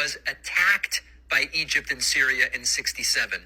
was attacked by Egypt and Syria in 67.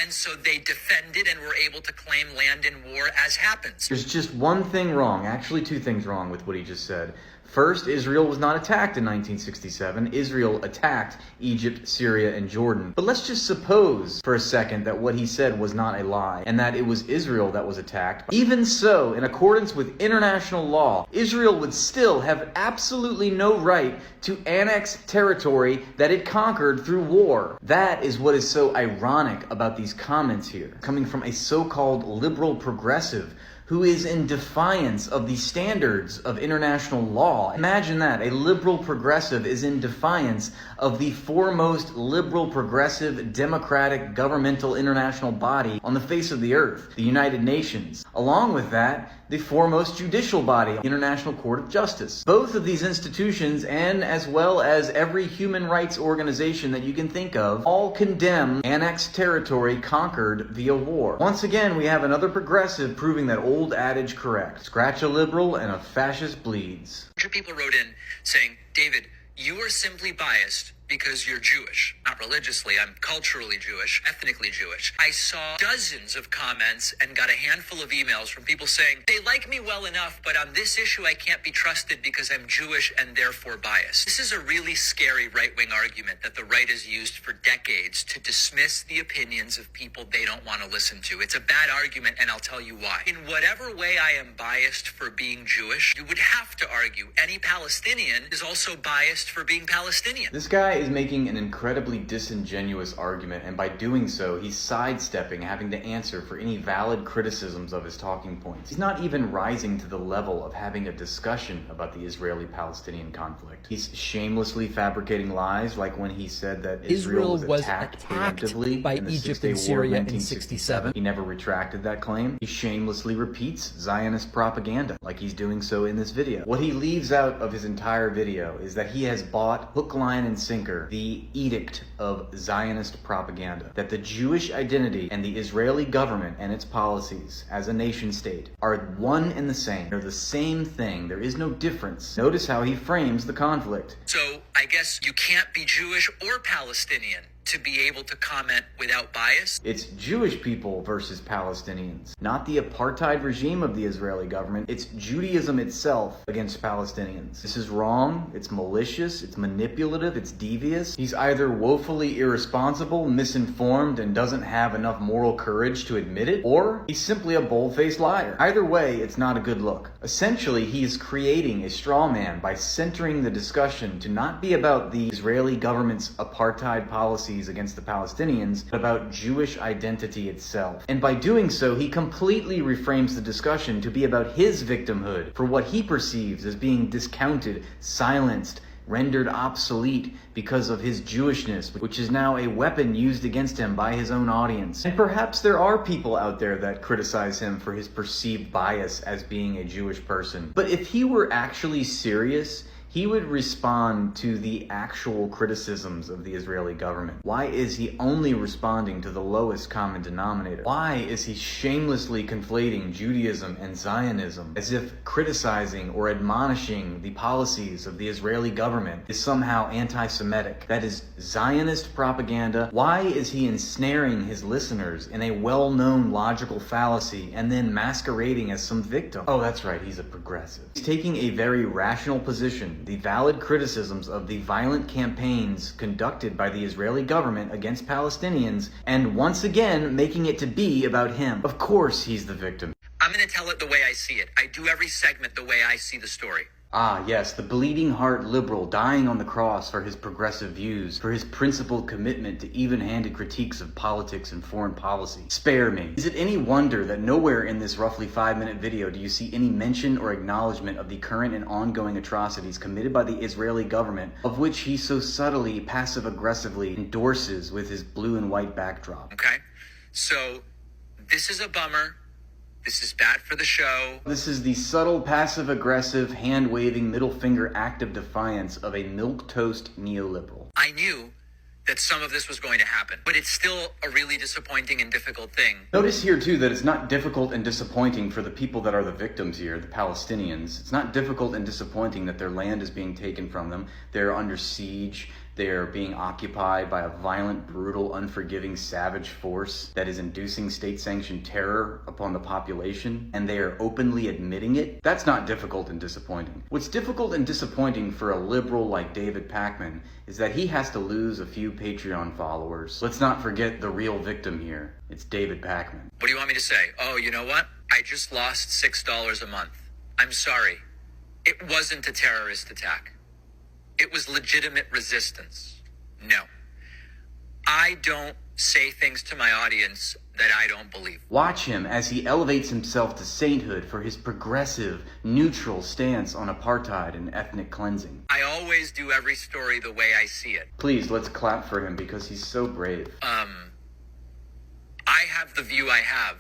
And so they defended and were able to claim land in war as happens. There's just one thing wrong, actually two things wrong with what he just said. First, Israel was not attacked in 1967. Israel attacked Egypt, Syria, and Jordan. But let's just suppose for a second that what he said was not a lie, and that it was Israel that was attacked. Even so, in accordance with international law, Israel would still have absolutely no right to annex territory that it conquered through war. That is what is so ironic about these comments here, coming from a so-called liberal progressive who is in defiance of the standards of international law. Imagine that. A liberal progressive is in defiance of the foremost liberal progressive democratic governmental international body on the face of the earth, the United Nations. Along with that, the foremost judicial body, the International Court of Justice. Both of these institutions, and as well as every human rights organization that you can think of, all condemn annexed territory conquered via war. Once again, we have another progressive proving that old adage correct. Scratch a liberal and a fascist bleeds. People wrote in saying, David, you are simply biased because you're Jewish. Not religiously, I'm culturally Jewish, ethnically Jewish. I saw dozens of comments and got a handful of emails from people saying, they like me well enough, but on this issue I can't be trusted because I'm Jewish and therefore biased. This is a really scary right-wing argument that the right has used for decades to dismiss the opinions of people they don't want to listen to. It's a bad argument, and I'll tell you why. In whatever way I am biased for being Jewish, you would have to argue any Palestinian is also biased for being Palestinian. This guy is making an incredibly disingenuous argument, and by doing so, he's sidestepping having to answer for any valid criticisms of his talking points. He's not even rising to the level of having a discussion about the Israeli-Palestinian conflict. He's shamelessly fabricating lies, like when he said that Israel was attacked preemptively by in the Egypt Six-Day and War Syria in in 1967. He never retracted that claim. He shamelessly repeats Zionist propaganda, like he's doing so in this video. What he leaves out of his entire video is that he has bought hook, line, and sinker the edict of Zionist propaganda, that the Jewish identity and the Israeli government and its policies as a nation state are one and the same. They're the same thing. There is no difference. Notice how he frames the conflict. So I guess you can't be Jewish or Palestinian to be able to comment without bias? It's Jewish people versus Palestinians, not the apartheid regime of the Israeli government. It's Judaism itself against Palestinians. This is wrong, it's malicious, it's manipulative, it's devious. He's either woefully irresponsible, misinformed, and doesn't have enough moral courage to admit it, or he's simply a bold-faced liar. Either way, it's not a good look. Essentially, he is creating a straw man by centering the discussion to not be about the Israeli government's apartheid policies against the Palestinians, but about Jewish identity itself. And by doing so, he completely reframes the discussion to be about his victimhood for what he perceives as being discounted, silenced, rendered obsolete because of his Jewishness, which is now a weapon used against him by his own audience. And perhaps there are people out there that criticize him for his perceived bias as being a Jewish person. But if he were actually serious, he would respond to the actual criticisms of the Israeli government. Why is he only responding to the lowest common denominator? Why is he shamelessly conflating Judaism and Zionism as if criticizing or admonishing the policies of the Israeli government is somehow anti-Semitic? That is Zionist propaganda. Why is he ensnaring his listeners in a well-known logical fallacy and then masquerading as some victim? Oh, that's right, he's a progressive. He's taking a very rational position, the valid criticisms of the violent campaigns conducted by the Israeli government against Palestinians, and once again making it to be about him. Of course he's the victim. I'm going to tell it the way I see it. I do every segment the way I see the story. Ah, yes, the bleeding heart liberal dying on the cross for his progressive views, for his principled commitment to even-handed critiques of politics and foreign policy. Spare me. Is it any wonder that nowhere in this roughly 5-minute video do you see any mention or acknowledgement of the current and ongoing atrocities committed by the Israeli government, of which he so subtly, passive-aggressively endorses with his blue and white backdrop? Okay, so this is a bummer. This is bad for the show. This is the subtle, passive-aggressive, hand-waving, middle-finger act of defiance of a milquetoast neoliberal. I knew that some of this was going to happen, but it's still a really disappointing and difficult thing. Notice here, too, that it's not difficult and disappointing for the people that are the victims here, the Palestinians. It's not difficult and disappointing that their land is being taken from them. They're under siege. They are being occupied by a violent, brutal, unforgiving, savage force that is inducing state-sanctioned terror upon the population, and they are openly admitting it. That's not difficult and disappointing. What's difficult and disappointing for a liberal like David Pakman is that he has to lose a few Patreon followers. Let's not forget the real victim here. It's David Pakman. What do you want me to say? Oh, you know what? I just lost $6 a month. I'm sorry. It wasn't a terrorist attack. It was legitimate resistance. No. I don't say things to my audience that I don't believe. Watch him as he elevates himself to sainthood for his progressive, neutral stance on apartheid and ethnic cleansing. I always do every story the way I see it. Please, let's clap for him because he's so brave. I have the view I have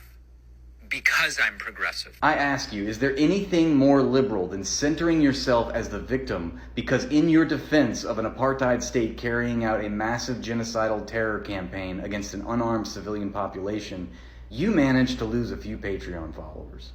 because I'm progressive. I ask you, is there anything more liberal than centering yourself as the victim because in your defense of an apartheid state carrying out a massive genocidal terror campaign against an unarmed civilian population, you managed to lose a few Patreon followers?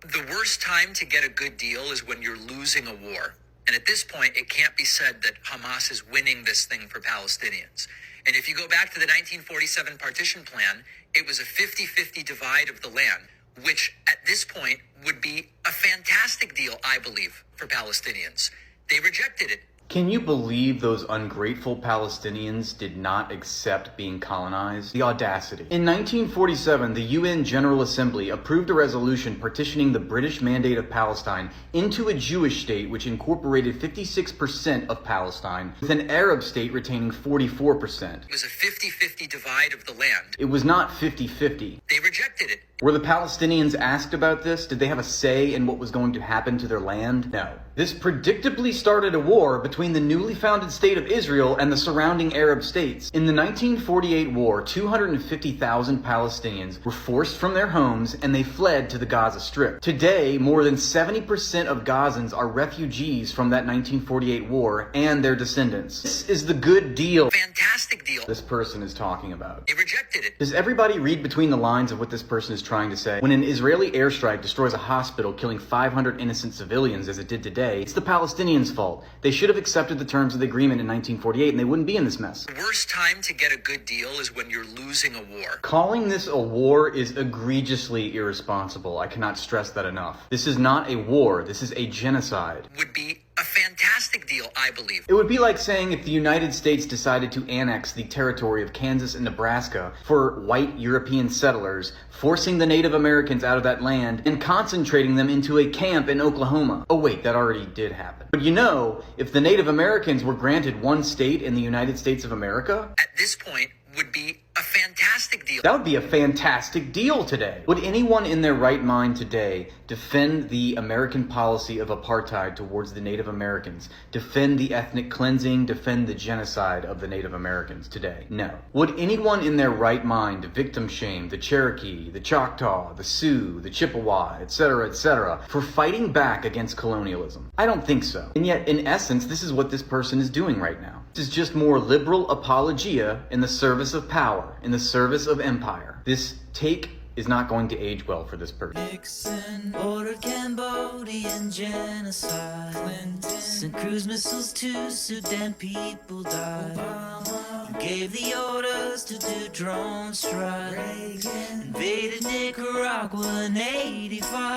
The worst time to get a good deal is when you're losing a war. And at this point, it can't be said that Hamas is winning this thing for Palestinians. And if you go back to the 1947 partition plan, it was a 50-50 divide of the land, which at this point would be a fantastic deal, I believe, for Palestinians. They rejected it. Can you believe those ungrateful Palestinians did not accept being colonized? The audacity. In 1947, the UN General Assembly approved a resolution partitioning the British Mandate of Palestine into a Jewish state which incorporated 56% of Palestine, with an Arab state retaining 44%. It was a 50-50 divide of the land. It was not 50-50. They rejected it. Were the Palestinians asked about this? Did they have a say in what was going to happen to their land? No. This predictably started a war between the newly founded state of Israel and the surrounding Arab states. In the 1948 war, 250,000 Palestinians were forced from their homes and they fled to the Gaza Strip. Today, more than 70% of Gazans are refugees from that 1948 war and their descendants. This is the good deal. Fantastic deal. This person is talking about. They rejected it. Does everybody read between the lines of what this person is trying to say? When an Israeli airstrike destroys a hospital, killing 500 innocent civilians as it did today, it's the Palestinians' fault. They should have accepted the terms of the agreement in 1948 and they wouldn't be in this mess. The worst time to get a good deal is when you're losing a war. Calling this a war is egregiously irresponsible. I cannot stress that enough. This is not a war. This is a genocide. Would be a fantastic deal, I believe. It would be like saying if the United States decided to annex the territory of Kansas and Nebraska for white European settlers, forcing the Native Americans out of that land and concentrating them into a camp in Oklahoma. Oh wait, that already did happen. But you know, if the Native Americans were granted one state in the United States of America, at this point would be a fantastic deal. That would be a fantastic deal today. Would anyone in their right mind today defend the American policy of apartheid towards the Native Americans, defend the ethnic cleansing, defend the genocide of the Native Americans today? No. Would anyone in their right mind victim shame the Cherokee, the Choctaw, the Sioux, the Chippewa, etc., for fighting back against colonialism? I don't think so. And yet, in essence, this is what this person is doing right now. This is just more liberal apologia in the service of power, in the service of empire. This take is not going to age well for this person. Nixon ordered Cambodian genocide. Clinton sent cruise missiles to Sudan, people died. Obama gave the orders to do drone strikes. Reagan invaded Nicaragua in '85.